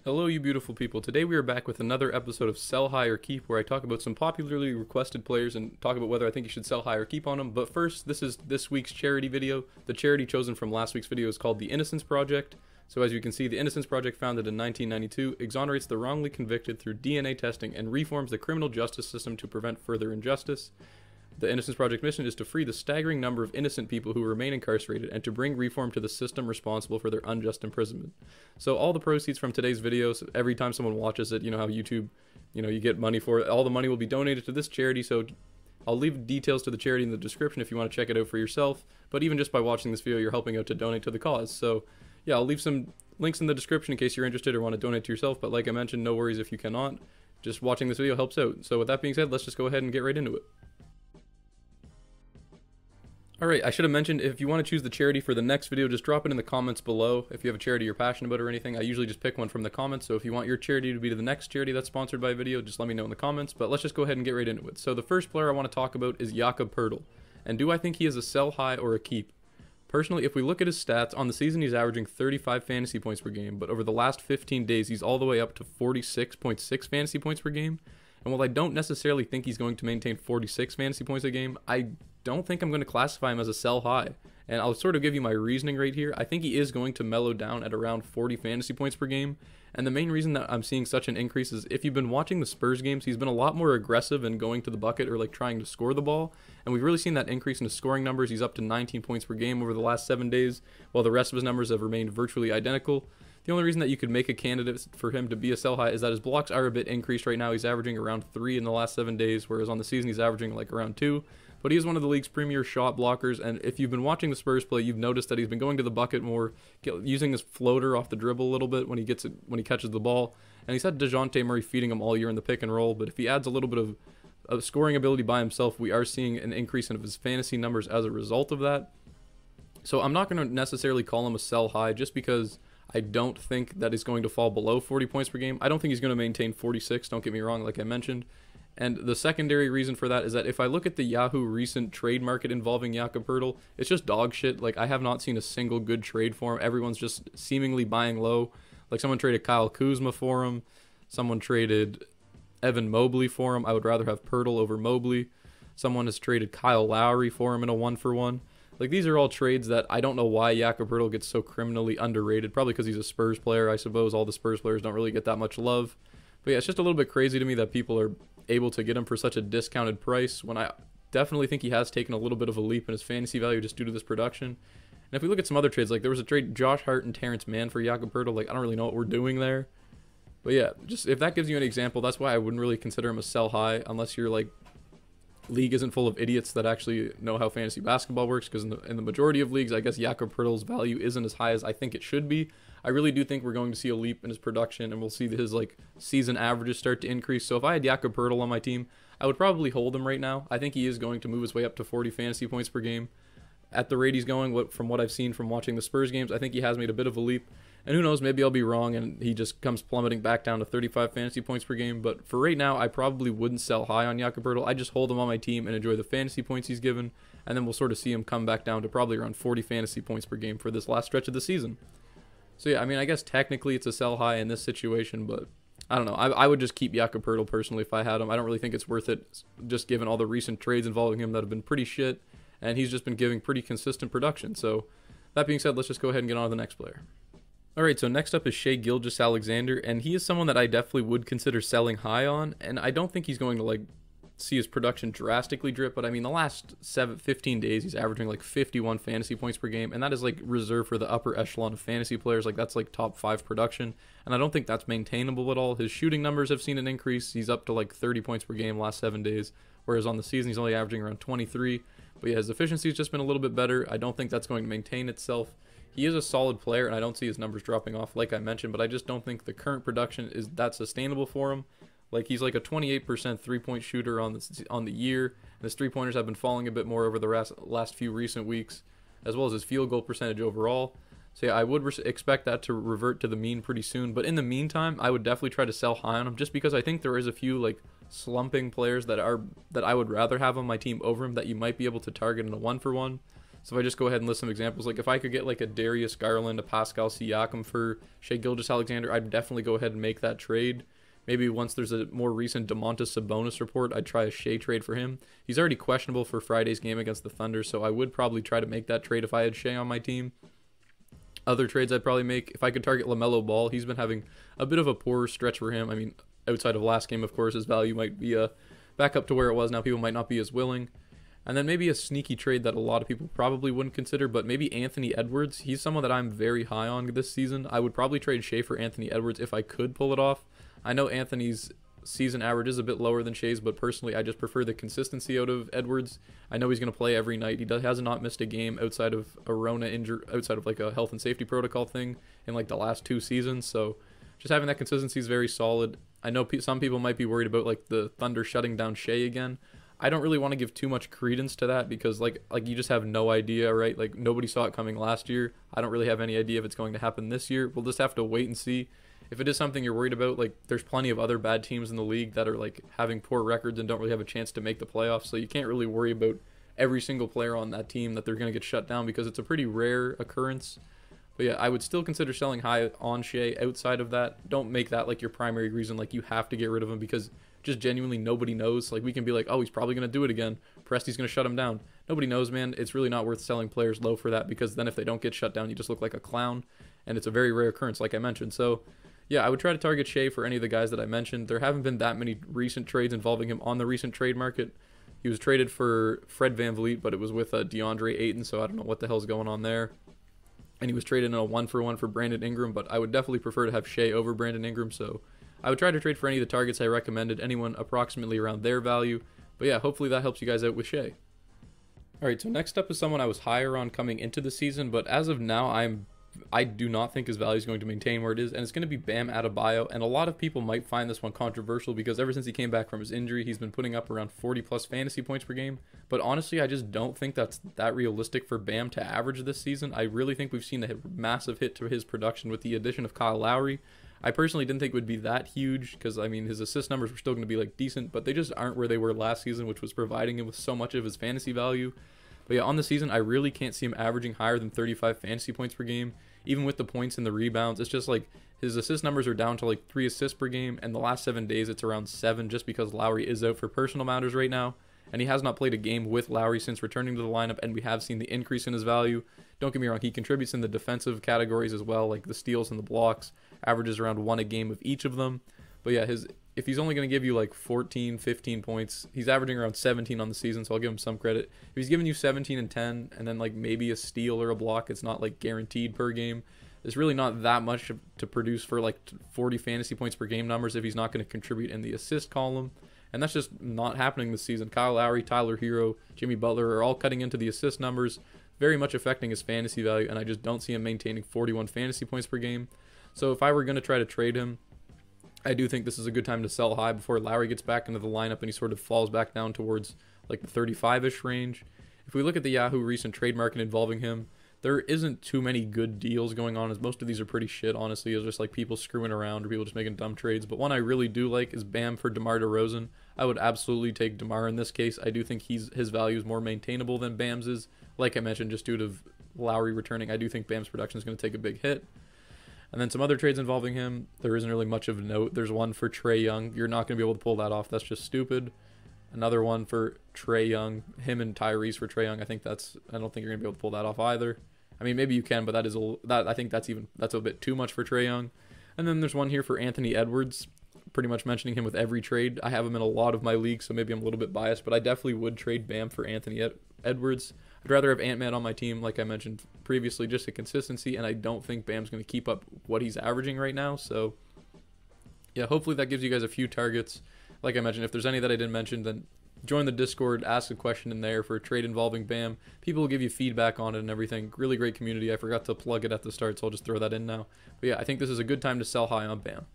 Hello, you beautiful people. Today we are back with another episode of Sell High or Keep, where I talk about some popularly requested players and talk about whether I think you should sell high or keep on them. But first, this is this week's charity video. The charity chosen from last week's video is called the Innocence Project. So as you can see, the Innocence Project, founded in 1992, exonerates the wrongly convicted through DNA testing and reforms the criminal justice system to prevent further injustice. The Innocence Project mission is to free the staggering number of innocent people who remain incarcerated and to bring reform to the system responsible for their unjust imprisonment. So all the proceeds from today's videos, every time someone watches it, you know how YouTube, you get money for it, all the money will be donated to this charity. So I'll leave details to the charity in the description if you want to check it out for yourself. But even just by watching this video, you're helping out to donate to the cause. So yeah, I'll leave some links in the description in case you're interested or want to donate to yourself. But like I mentioned, no worries if you cannot. Just watching this video helps out. So with that being said, let's just go ahead and get right into it. Alright, I should have mentioned, if you want to choose the charity for the next video, just drop it in the comments below. If you have a charity you're passionate about or anything, I usually just pick one from the comments. So if you want your charity to be to the next charity that's sponsored by a video, just let me know in the comments. But let's just go ahead and get right into it. So the first player I want to talk about is Jakob Poeltl. And do I think he is a sell high or a keep? Personally, if we look at his stats, on the season he's averaging 35 fantasy points per game, but over the last 15 days he's all the way up to 46.6 fantasy points per game. And while I don't necessarily think he's going to maintain 46 fantasy points a game, I don't think I'm going to classify him as a sell high. And I'll sort of give you my reasoning right here. I think he is going to mellow down at around 40 fantasy points per game. And the main reason that I'm seeing such an increase is, if you've been watching the Spurs games, he's been a lot more aggressive in going to the bucket or like trying to score the ball. And we've really seen that increase in his scoring numbers. He's up to 19 points per game over the last 7 days, while the rest of his numbers have remained virtually identical. The only reason that you could make a candidate for him to be a sell high is that his blocks are a bit increased right now. He's averaging around 3 in the last 7 days, whereas on the season he's averaging like around 2. But he is one of the league's premier shot blockers, and if you've been watching the Spurs play, you've noticed that he's been going to the bucket more, using his floater off the dribble a little bit when he catches the ball. And he's had DeJounte Murray feeding him all year in the pick and roll, but if he adds a little bit of scoring ability by himself, we are seeing an increase in his fantasy numbers as a result of that. So I'm not going to necessarily call him a sell high just because I don't think that he's going to fall below 40 points per game. I don't think he's going to maintain 46, don't get me wrong, like I mentioned. And the secondary reason for that is that if I look at the Yahoo recent trade market involving Jakob Poeltl, it's just dog shit. Like, I have not seen a single good trade for him. Everyone's just seemingly buying low. Like, someone traded Kyle Kuzma for him. Someone traded Evan Mobley for him. I would rather have Poeltl over Mobley. Someone has traded Kyle Lowry for him in a 1-for-1. Like, these are all trades that I don't know why Jakob Poeltl gets so criminally underrated. Probably because he's a Spurs player, I suppose. All the Spurs players don't really get that much love. But yeah, it's just a little bit crazy to me that people are able to get him for such a discounted price, when I definitely think he has taken a little bit of a leap in his fantasy value just due to this production. And if we look at some other trades, like there was a trade Josh Hart and Terrence Mann for Jakob Poeltl. Like, I don't really know what we're doing there. But yeah, just if that gives you an example, that's why I wouldn't really consider him a sell high unless your like league isn't full of idiots that actually know how fantasy basketball works, because in the majority of leagues, I guess Jakob Poeltl's value isn't as high as I think it should be. I really do think we're going to see a leap in his production, and we'll see his like season averages start to increase. So if I had Jakob Poeltl on my team, I would probably hold him right now. I think he is going to move his way up to 40 fantasy points per game. At the rate he's going, from what I've seen from watching the Spurs games, I think he has made a bit of a leap. And who knows, maybe I'll be wrong and he just comes plummeting back down to 35 fantasy points per game. But for right now, I probably wouldn't sell high on Jakob Poeltl. I just hold him on my team and enjoy the fantasy points he's given. And then we'll sort of see him come back down to probably around 40 fantasy points per game for this last stretch of the season. So yeah, I mean, I guess technically it's a sell high in this situation, but I don't know. I would just keep Jakob Poeltl personally if I had him. I don't really think it's worth it, just given all the recent trades involving him that have been pretty shit, and he's just been giving pretty consistent production. So that being said, let's just go ahead and get on to the next player. Alright, so next up is Shea Alexander, and he is someone that I definitely would consider selling high on, and I don't think he's going to like see his production drastically drip, but I mean, the last 15 days he's averaging like 51 fantasy points per game, and that is like reserved for the upper echelon of fantasy players. Like, that's like top 5 production, and I don't think that's maintainable at all. His shooting numbers have seen an increase. He's up to like 30 points per game last 7 days, whereas on the season he's only averaging around 23. But yeah, his efficiency has just been a little bit better. I don't think that's going to maintain itself. He is a solid player, and I don't see his numbers dropping off like I mentioned, but I just don't think the current production is that sustainable for him. Like, he's like a 28% three-point shooter on the year, and his three-pointers have been falling a bit more over the last few recent weeks, as well as his field goal percentage overall. So yeah, I would expect that to revert to the mean pretty soon. But in the meantime, I would definitely try to sell high on him, just because I think there is a few like slumping players that I would rather have on my team over him that you might be able to target in a 1-for-1. So if I just go ahead and list some examples, like if I could get like a Darius Garland, a Pascal Siakam for Shea Gilgeous-Alexander, I'd definitely go ahead and make that trade. Maybe once there's a more recent Domantas Sabonis report, I'd try a Shea trade for him. He's already questionable for Friday's game against the Thunder, so I would probably try to make that trade if I had Shea on my team. Other trades I'd probably make, if I could target LaMelo Ball, he's been having a bit of a poor stretch for him. I mean, outside of last game, of course, his value might be back up to where it was now. People might not be as willing. And then maybe a sneaky trade that a lot of people probably wouldn't consider, but maybe Anthony Edwards. He's someone that I'm very high on this season. I would probably trade Shea for Anthony Edwards if I could pull it off. I know Anthony's season average is a bit lower than Shea's, but personally, I just prefer the consistency out of Edwards. I know he's going to play every night. Has not missed a game outside of a Rona injury, outside of like a health and safety protocol thing in like the last 2 seasons. So just having that consistency is very solid. I know some people might be worried about like the Thunder shutting down Shea again. I don't really want to give too much credence to that because like you just have no idea, right? Like nobody saw it coming last year. I don't really have any idea if it's going to happen this year. We'll just have to wait and see. If it is something you're worried about, like there's plenty of other bad teams in the league that are like having poor records and don't really have a chance to make the playoffs. So you can't really worry about every single player on that team that they're going to get shut down because it's a pretty rare occurrence. But yeah, I would still consider selling high on Shea outside of that. Don't make that like your primary reason, like you have to get rid of him because just genuinely nobody knows. Like we can be like, oh, he's probably going to do it again. Presti's going to shut him down. Nobody knows, man. It's really not worth selling players low for that because then if they don't get shut down, you just look like a clown. And it's a very rare occurrence, like I mentioned. So yeah, I would try to target Shea for any of the guys that I mentioned. There haven't been that many recent trades involving him on the recent trade market. He was traded for Fred VanVleet, but it was with DeAndre Ayton, so I don't know what the hell's going on there. And he was traded in a 1-for-1 for Brandon Ingram, but I would definitely prefer to have Shea over Brandon Ingram, so I would try to trade for any of the targets I recommended, anyone approximately around their value. But yeah, hopefully that helps you guys out with Shea. Alright, so next up is someone I was higher on coming into the season, but as of now, I do not think his value is going to maintain where it is, and it's going to be Bam Adebayo, and a lot of people might find this one controversial because ever since he came back from his injury, he's been putting up around 40 plus fantasy points per game, but honestly, I just don't think that's that realistic for Bam to average this season. I really think we've seen a massive hit to his production with the addition of Kyle Lowry. I personally didn't think it would be that huge because, I mean, his assist numbers were still going to be like decent, but they just aren't where they were last season, which was providing him with so much of his fantasy value. But yeah, on the season, I really can't see him averaging higher than 35 fantasy points per game. Even with the points and the rebounds, it's just like his assist numbers are down to like 3 assists per game, and the last 7 days it's around 7 just because Lowry is out for personal matters right now, and he has not played a game with Lowry since returning to the lineup, and we have seen the increase in his value. Don't get me wrong, he contributes in the defensive categories as well, like the steals and the blocks, averages around 1 a game of each of them. But yeah, if he's only going to give you like 14, 15 points, he's averaging around 17 on the season, so I'll give him some credit. If he's giving you 17 and 10, and then like maybe a steal or a block, it's not like guaranteed per game. It's really not that much to produce for like 40 fantasy points per game numbers if he's not going to contribute in the assist column. And that's just not happening this season. Kyle Lowry, Tyler Hero, Jimmy Butler are all cutting into the assist numbers, very much affecting his fantasy value, and I just don't see him maintaining 41 fantasy points per game. So if I were going to try to trade him, I do think this is a good time to sell high before Lowry gets back into the lineup and he sort of falls back down towards like the 35-ish range. If we look at the Yahoo recent trade market involving him, there isn't too many good deals going on, as most of these are pretty shit, honestly. It's just like people screwing around or people just making dumb trades. But one I really do like is Bam for DeMar DeRozan. I would absolutely take DeMar in this case. I do think his value is more maintainable than Bam's is. Like I mentioned, just due to Lowry returning, I do think Bam's production is going to take a big hit. And then some other trades involving him, there isn't really much of note. There's one for Trae Young. You're not going to be able to pull that off. That's just stupid. Another one for Trae Young, him and Tyrese for Trae Young. I don't think you're going to be able to pull that off either. I mean, maybe you can, but I think that's a bit too much for Trae Young. And then there's one here for Anthony Edwards, pretty much mentioning him with every trade. I have him in a lot of my leagues, so maybe I'm a little bit biased, but I definitely would trade Bam for Anthony Edwards. I'd rather have Ant-Man on my team, like I mentioned previously, just a consistency, and I don't think Bam's going to keep up what he's averaging right now. So, yeah, hopefully that gives you guys a few targets. Like I mentioned, if there's any that I didn't mention, then join the Discord, ask a question in there for a trade involving Bam. People will give you feedback on it and everything. Really great community. I forgot to plug it at the start, so I'll just throw that in now. But yeah, I think this is a good time to sell high on Bam.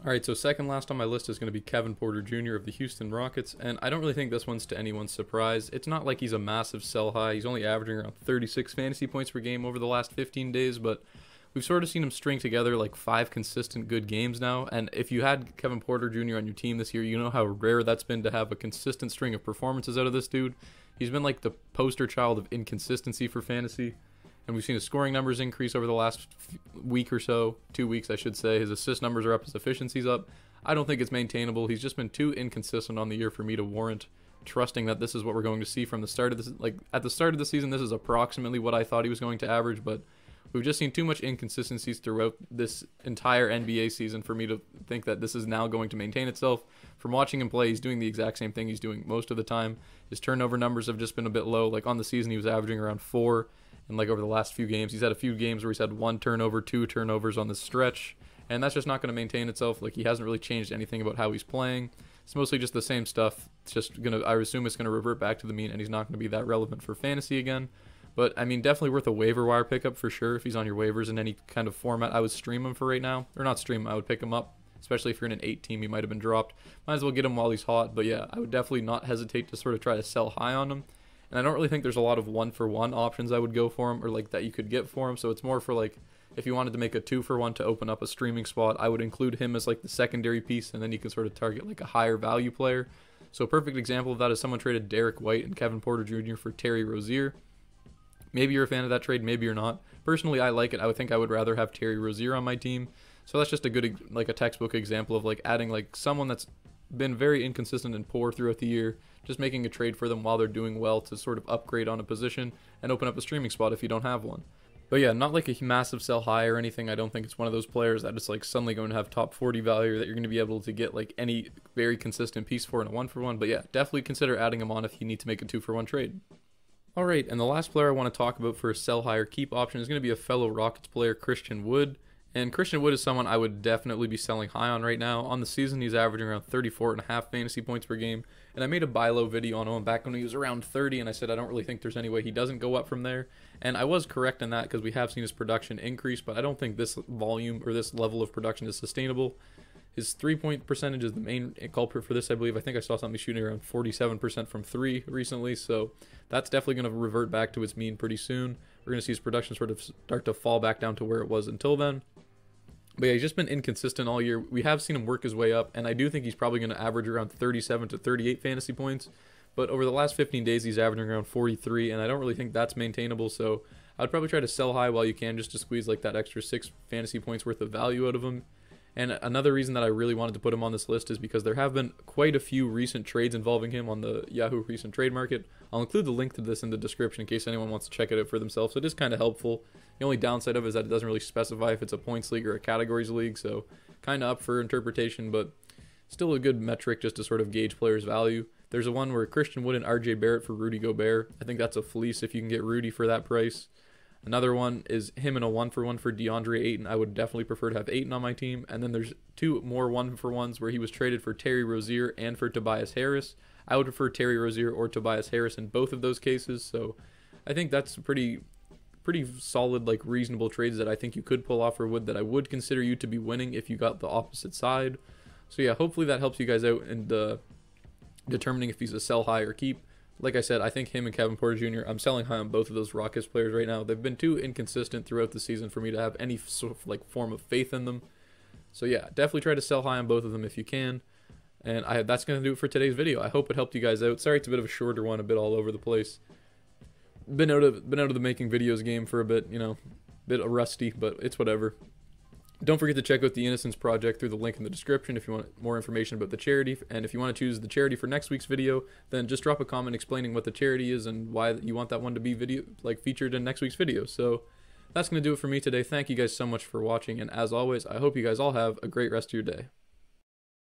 Alright, so second last on my list is going to be Kevin Porter Jr. of the Houston Rockets, and I don't really think this one's to anyone's surprise. It's not like he's a massive sell high. He's only averaging around 36 fantasy points per game over the last 15 days, but we've sort of seen him string together like 5 consistent good games now. And if you had Kevin Porter Jr. on your team this year, you know how rare that's been to have a consistent string of performances out of this dude. He's been like the poster child of inconsistency for fantasy. And we've seen his scoring numbers increase over the last week or so, 2 weeks, I should say. His assist numbers are up, his efficiency's up. I don't think it's maintainable. He's just been too inconsistent on the year for me to warrant trusting that this is what we're going to see from the start of this. Like, at the start of the season, this is approximately what I thought he was going to average, but we've just seen too much inconsistencies throughout this entire NBA season for me to think that this is now going to maintain itself. From watching him play, he's doing the exact same thing he's doing most of the time. His turnover numbers have just been a bit low. Like, on the season, he was averaging around 4, and like over the last few games, he's had a few games where he's had 1 turnover, 2 turnovers on the stretch, and that's just not going to maintain itself. Like, he hasn't really changed anything about how he's playing. It's mostly just the same stuff. It's just gonna, I assume it's gonna revert back to the mean, and he's not gonna be that relevant for fantasy again. But I mean, definitely worth a waiver wire pickup for sure. If he's on your waivers in any kind of format, I would stream him for right now, or not stream him. I would pick him up, especially if you're in an 8 team. He might have been dropped. Might as well get him while he's hot. But yeah, I would definitely not hesitate to sort of try to sell high on him. And I don't really think there's a lot of 1-for-1 options I would go for him, or like that you could get for him. So it's more for like, if you wanted to make a 2-for-1 to open up a streaming spot, I would include him as like the secondary piece, and then you can sort of target like a higher value player. So a perfect example of that is someone traded Derek White and Kevin Porter Jr. for Terry Rozier. Maybe you're a fan of that trade, maybe you're not. Personally, I like it. I would think I would rather have Terry Rozier on my team. So that's just a good, like a textbook example of like adding like someone that's been very inconsistent and poor throughout the year, just making a trade for them while they're doing well to sort of upgrade on a position and open up a streaming spot if you don't have one. But yeah, not like a massive sell high or anything. I don't think it's one of those players that is like suddenly going to have top 40 value that you're going to be able to get like any very consistent piece for in a 1-for-1. But yeah, definitely consider adding him on if you need to make a 2-for-1 trade. Alright, and the last player I want to talk about for a sell high or keep option is going to be a fellow Rockets player, Christian Wood. And Christian Wood is someone I would definitely be selling high on right now. On the season, he's averaging around 34.5 fantasy points per game. And I made a buy low video on him back when he was around 30, and I said I don't really think there's any way he doesn't go up from there. And I was correct in that because we have seen his production increase, but I don't think this volume or this level of production is sustainable. His 3-point percentage is the main culprit for this, I believe. I think I saw something shooting around 47% from 3 recently, so that's definitely going to revert back to its mean pretty soon. We're going to see his production sort of start to fall back down to where it was until then. But yeah, he's just been inconsistent all year. We have seen him work his way up, and I do think he's probably going to average around 37 to 38 fantasy points. But over the last 15 days, he's averaging around 43, and I don't really think that's maintainable. So I'd probably try to sell high while you can just to squeeze like that extra 6 fantasy points worth of value out of him. And another reason that I really wanted to put him on this list is because there have been quite a few recent trades involving him on the Yahoo recent trade market. I'll include the link to this in the description in case anyone wants to check it out for themselves. So it is kind of helpful. The only downside of it is that it doesn't really specify if it's a points league or a categories league, so kind of up for interpretation, but still a good metric just to sort of gauge players' value. There's a one where Christian Wood and RJ Barrett for Rudy Gobert. I think that's a fleece if you can get Rudy for that price. Another one is him in a 1-for-1 for DeAndre Ayton. I would definitely prefer to have Ayton on my team. And then there's 2 more 1-for-1s where he was traded for Terry Rozier and for Tobias Harris. I would prefer Terry Rozier or Tobias Harris in both of those cases. So I think that's pretty solid, like reasonable trades that I think you could pull off for Wood that I would consider you to be winning if you got the opposite side. So yeah, hopefully that helps you guys out in determining if he's a sell high or keep. Like I said, I think him and Kevin Porter Jr., I'm selling high on both of those Rockets players right now. They've been too inconsistent throughout the season for me to have any sort of like form of faith in them. So yeah, definitely try to sell high on both of them if you can. And that's going to do it for today's video. I hope it helped you guys out. Sorry it's a bit of a shorter one, a bit all over the place. Been out of the making videos game for a bit, you know, a bit rusty, but it's whatever. Don't forget to check out the Innocence Project through the link in the description if you want more information about the charity. And if you want to choose the charity for next week's video, then just drop a comment explaining what the charity is and why you want that one to be featured in next week's video. So that's going to do it for me today. Thank you guys so much for watching. And as always, I hope you guys all have a great rest of your day.